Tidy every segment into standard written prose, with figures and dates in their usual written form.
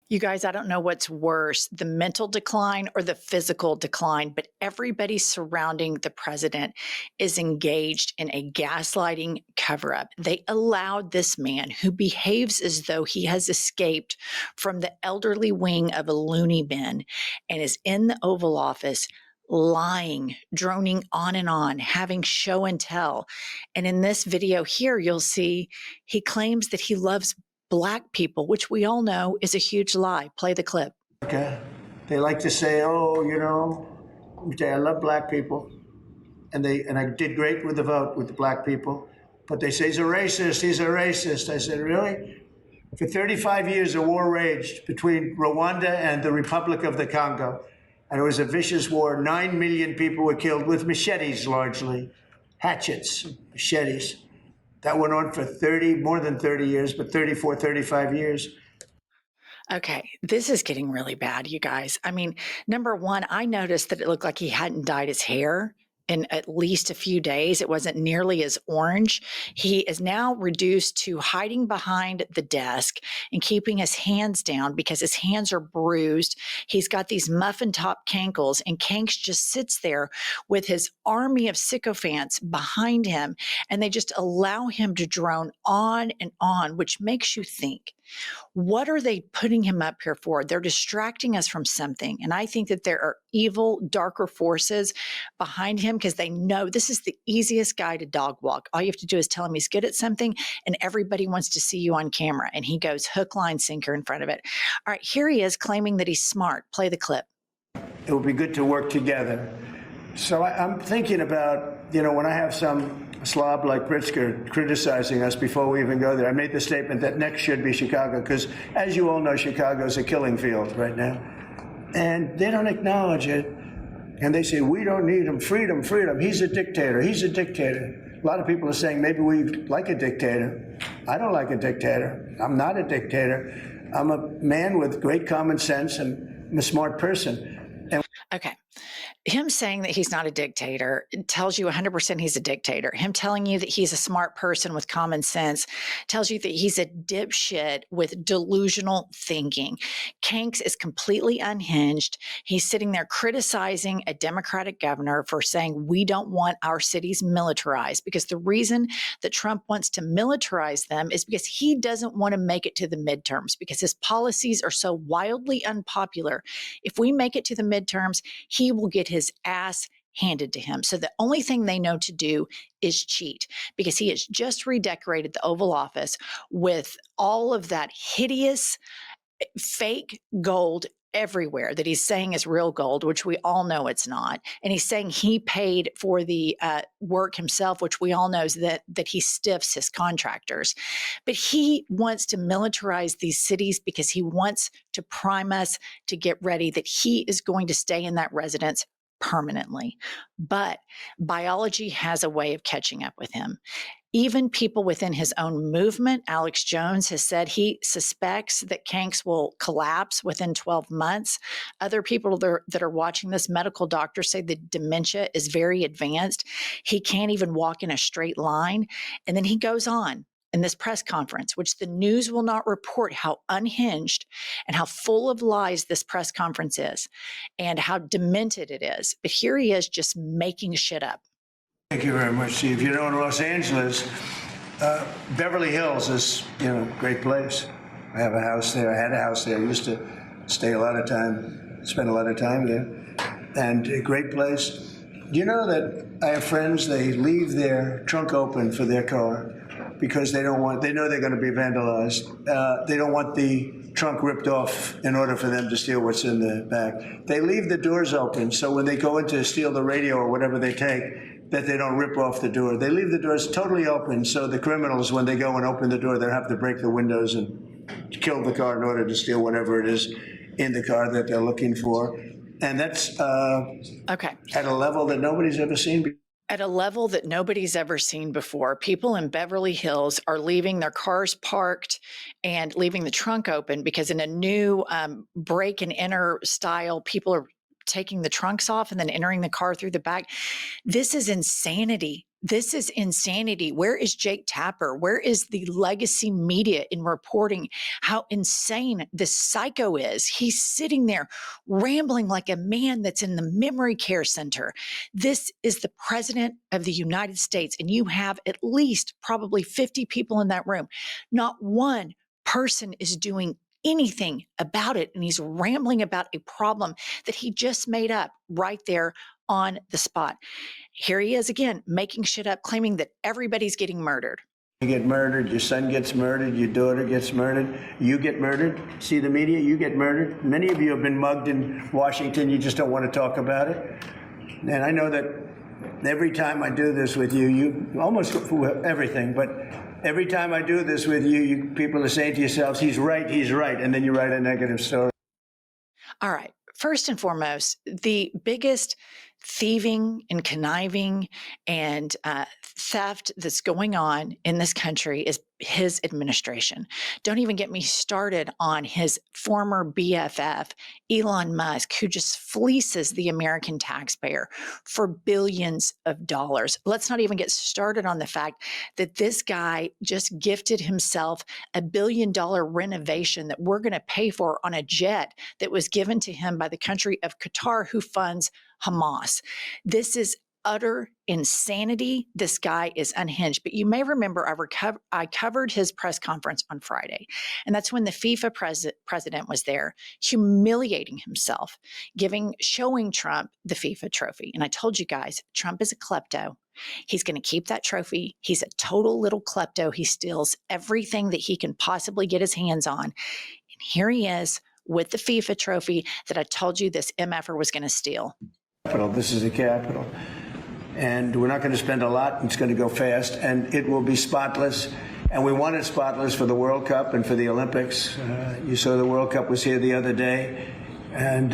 You guys, I don't know what's worse, the mental decline or the physical decline, but everybody surrounding the president is engaged in a gaslighting cover up. They allowed this man who behaves as though he has escaped from the elderly wing of a loony bin and is in the Oval Office lying, droning on, having show and tell. And in this video here, you'll see he claims that he loves Black people, which we all know is a huge lie. Play the clip. Okay. They like to say, oh, I love Black people. And I did great with the vote with the Black people. But they say he's a racist, he's a racist. I said, really? For 35 years, a war raged between Rwanda and the Republic of the Congo. And it was a vicious war. 9 million people were killed with machetes, largely. Hatchets, machetes. That went on for more than 30 years, but 34, 35 years. Okay, this is getting really bad, you guys. I mean, number one, I noticed that it looked like he hadn't dyed his hair in at least a few days. It wasn't nearly as orange. He is now reduced to hiding behind the desk and keeping his hands down because his hands are bruised. He's got these muffin top cankles, and Kanks just sits there with his army of sycophants behind him, and they just allow him to drone on and on, which makes you think, what are they putting him up here for? They're distracting us from something. And I think that there are evil, darker forces behind him because they know this is the easiest guy to dog walk. All you have to do is tell him he's good at something, and everybody wants to see you on camera. And he goes hook, line, sinker in front of it. All right, here he is claiming that he's smart. Play the clip. It would be good to work together. So I'm thinking about, when I have some slob like Pritzker criticizing us before we even go there, I made the statement that next should be Chicago, because as you all know, Chicago is a killing field right now. And they don't acknowledge it. And they say, we don't need him. Freedom, freedom. He's a dictator. He's a dictator. A lot of people are saying maybe we like a dictator. I don't like a dictator. I'm not a dictator. I'm a man with great common sense, and I'm a smart person. Okay. Him saying that he's not a dictator tells you 100% he's a dictator. Him telling you that he's a smart person with common sense tells you that he's a dipshit with delusional thinking. Kanks is completely unhinged. He's sitting there criticizing a Democratic governor for saying we don't want our cities militarized, because the reason that Trump wants to militarize them is because he doesn't want to make it to the midterms, because his policies are so wildly unpopular. If we make it to the midterms, he will get his ass handed to him. So the only thing they know to do is cheat, because he has just redecorated the Oval Office with all of that hideous fake gold everywhere that he's saying is real gold, which we all know it's not. And he's saying he paid for the work himself, which we all know that he stiffs his contractors. But he wants to militarize these cities because he wants to prime us to get ready that he is going to stay in that residence permanently. But biology has a way of catching up with him. Even people within his own movement, Alex Jones has said he suspects that Kanks will collapse within 12 months. Other people that are watching this, medical doctors, say that dementia is very advanced. He can't even walk in a straight line. And then he goes on in this press conference, which the news will not report how unhinged and how full of lies this press conference is and how demented it is. But here he is just making shit up. Thank you very much, Steve. In Los Angeles, Beverly Hills is, a great place. I have a house there. I had a house there. I used to spend a lot of time there. And a great place. You know that I have friends, they leave their trunk open for their car because they know they're going to be vandalized. They don't want the trunk ripped off in order for them to steal what's in the back. They leave the doors open so when they go in to steal the radio or whatever they take, that they don't rip off the door. They leave the doors totally open so the criminals, when they go and open the door, they have to break the windows and kill the car in order to steal whatever it is in the car that they're looking for. And that's at a level that nobody's ever seen before. At a level that nobody's ever seen before. People in Beverly Hills are leaving their cars parked and leaving the trunk open because in a new break and enter style, people are taking the trunks off and then entering the car through the back. This is insanity. This is insanity. Where is Jake Tapper? Where is the legacy media in reporting how insane this psycho is? He's sitting there rambling like a man that's in the memory care center. This is the president of the United States, and you have at least probably 50 people in that room. Not one person is doing anything about it. And he's rambling about a problem that he just made up right there on the spot. Here he is again, making shit up, claiming that everybody's getting murdered. You get murdered, your son gets murdered, your daughter gets murdered, you get murdered. See the media, you get murdered. Many of you have been mugged in Washington, you just don't want to talk about it. And I know that every time I do this with you, you almost everything, but every time I do this with you, people are saying to yourselves, he's right, and then you write a negative story. All right. First and foremost, the biggest thieving and conniving and theft that's going on in this country is his administration. Don't even get me started on his former BFF, Elon Musk, who just fleeces the American taxpayer for billions of dollars. Let's not even get started on the fact that this guy just gifted himself $1 billion renovation that we're going to pay for on a jet that was given to him by the country of Qatar, who funds Hamas. This is utter insanity. This guy is unhinged. But you may remember I covered his press conference on Friday, and that's when the FIFA president was there, humiliating himself, showing Trump the FIFA trophy. And I told you guys, Trump is a klepto. He's going to keep that trophy. He's a total little klepto. He steals everything that he can possibly get his hands on. And here he is with the FIFA trophy that I told you this MFer was going to steal. This is the Capitol. And we're not going to spend a lot. It's going to go fast, and it will be spotless. And we want it spotless for the World Cup and for the Olympics. You saw the World Cup was here the other day. And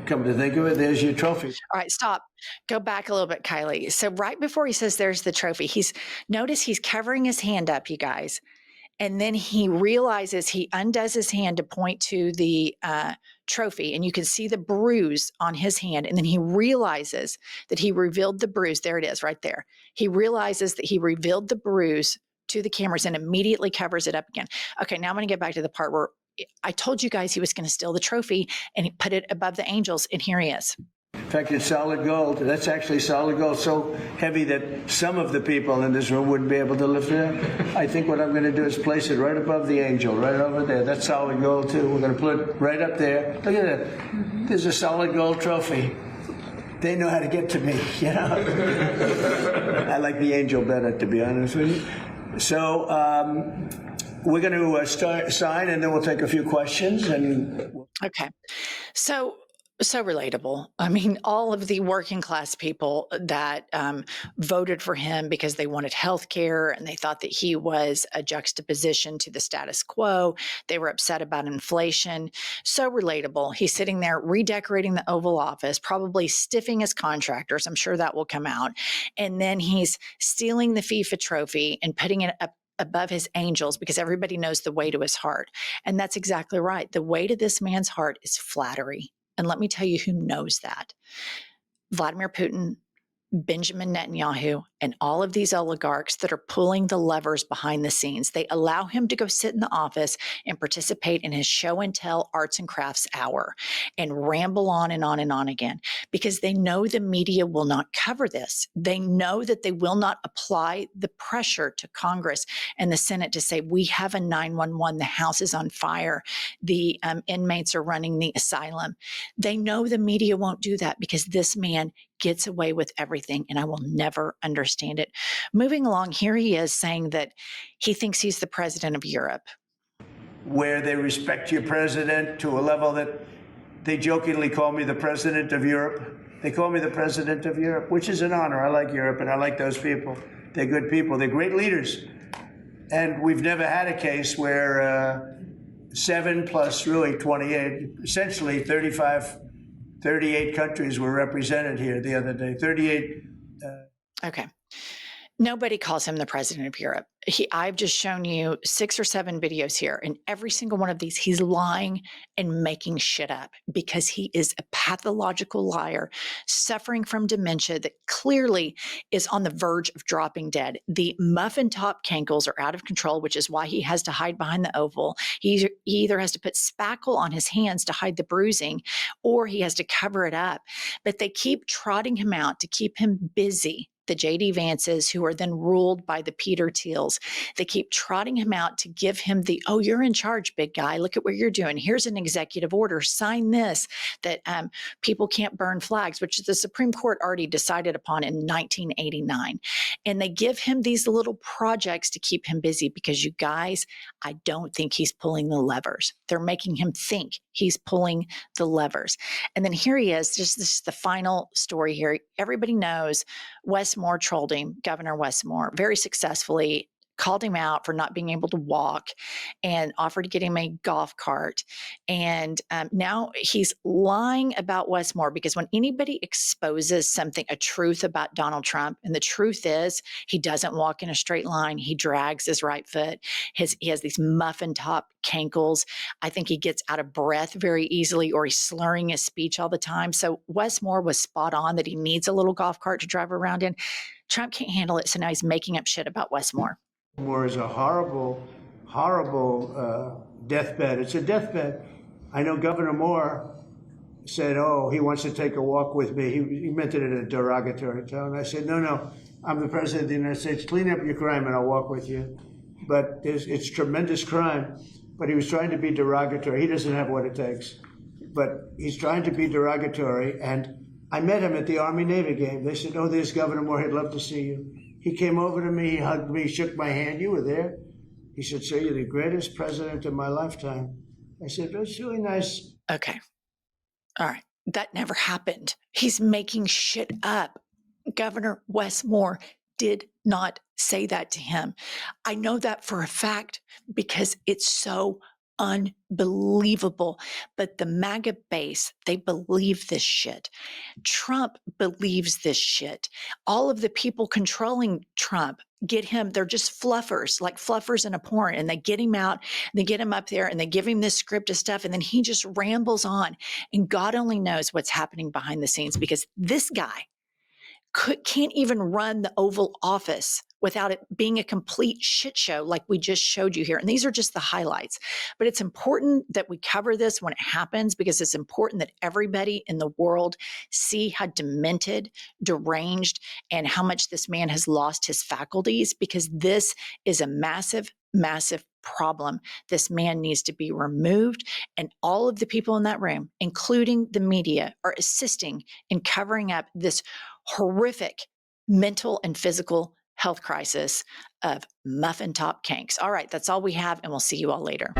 come to think of it, there's your trophy. All right, stop. Go back a little bit, Kylie. So right before he says there's the trophy, notice he's covering his hand up, you guys. And then he realizes, he undoes his hand to point to the trophy, and you can see the bruise on his hand. And then he realizes that he revealed the bruise. There it is right there. He realizes that he revealed the bruise to the cameras and immediately covers it up again. Okay, now I'm going to get back to the part where I told you guys he was going to steal the trophy, and he put it above the angels, and here he is. In fact, it's solid gold. That's actually solid gold, so heavy that some of the people in this room wouldn't be able to lift it up. I think what I'm going to do is place it right above the angel, right over there. That's solid gold, too. We're going to put it right up there. Look at that. There's a solid gold trophy. They know how to get to me, you know. I like the angel better, to be honest with you. So we're going to sign, and then we'll take a few questions. Okay. So relatable. I mean, all of the working class people that voted for him because they wanted health care and they thought that he was a juxtaposition to the status quo. They were upset about inflation. So relatable. He's sitting there redecorating the Oval Office, probably stiffing his contractors. I'm sure that will come out. And then he's stealing the FIFA trophy and putting it up above his angels because everybody knows the way to his heart. And that's exactly right. The way to this man's heart is flattery. And let me tell you who knows that. Vladimir Putin, Benjamin Netanyahu, and all of these oligarchs that are pulling the levers behind the scenes. They allow him to go sit in the office and participate in his show and tell arts and crafts hour and ramble on and on and on again because they know the media will not cover this. They know that they will not apply the pressure to Congress and the Senate to say, we have a 911, the house is on fire, the inmates are running the asylum. They know the media won't do that because this man gets away with everything, and I will never understand it. Moving along, here he is saying that he thinks he's the president of Europe. Where they respect your president to a level that they jokingly call me the president of Europe. They call me the president of Europe, which is an honor. I like Europe, and I like those people. They're good people. They're great leaders. And we've never had a case where 7 plus really 28, essentially 38 countries were represented here the other day. 38. Okay. Nobody calls him the president of Europe. I've just shown you 6 or 7 videos here, and every single one of these, he's lying and making shit up because he is a pathological liar, suffering from dementia that clearly is on the verge of dropping dead. The muffin top cankles are out of control, which is why he has to hide behind the oval. He either has to put spackle on his hands to hide the bruising, or he has to cover it up. But they keep trotting him out to keep him busy. The J.D. Vances, who are then ruled by the Peter Thiels. They keep trotting him out to give him the, oh, you're in charge, big guy. Look at what you're doing. Here's an executive order. Sign this, that people can't burn flags, which the Supreme Court already decided upon in 1989. And they give him these little projects to keep him busy because, you guys, I don't think he's pulling the levers. They're making him think he's pulling the levers. And then here he is, just this is the final story here. Everybody knows Wes Moore trolled him, Governor Wes Moore, very successfully, called him out for not being able to walk and offered to get him a golf cart. And now he's lying about Wes Moore because when anybody exposes something, a truth about Donald Trump, and the truth is he doesn't walk in a straight line, he drags his right foot, he has these muffin top cankles. I think he gets out of breath very easily, or he's slurring his speech all the time. So Wes Moore was spot on that he needs a little golf cart to drive around in. Trump can't handle it, so now he's making up shit about Wes Moore. Moore is a horrible, deathbed. It's a deathbed. I know Governor Moore said, oh, he wants to take a walk with me. He meant it in a derogatory tone. I said, no, I'm the president of the United States. Clean up your crime and I'll walk with you. But it's tremendous crime. But he was trying to be derogatory. He doesn't have what it takes. But he's trying to be derogatory. And I met him at the Army-Navy game. They said, oh, there's Governor Moore. He'd love to see you. He came over to me, he hugged me, shook my hand. You were there. He said, sir, you're the greatest president of my lifetime. I said, that's really nice. Okay. All right. That never happened. He's making shit up. Governor Wes Moore did not say that to him. I know that for a fact because it's so unbelievable. But the MAGA base, they believe this shit. Trump believes this shit. All of the people controlling Trump get him, they're just fluffers, like fluffers in a porn, and they get him out, they get him up there, and they give him this script of stuff, and then he just rambles on. And God only knows what's happening behind the scenes because this guy can't even run the Oval Office without it being a complete shit show like we just showed you here. And these are just the highlights. But it's important that we cover this when it happens because it's important that everybody in the world see how demented, deranged, and how much this man has lost his faculties because this is a massive, massive problem. This man needs to be removed, and all of the people in that room, including the media, are assisting in covering up this horrific mental and physical health crisis of muffin top kanks. All right, that's all we have, and we'll see you all later.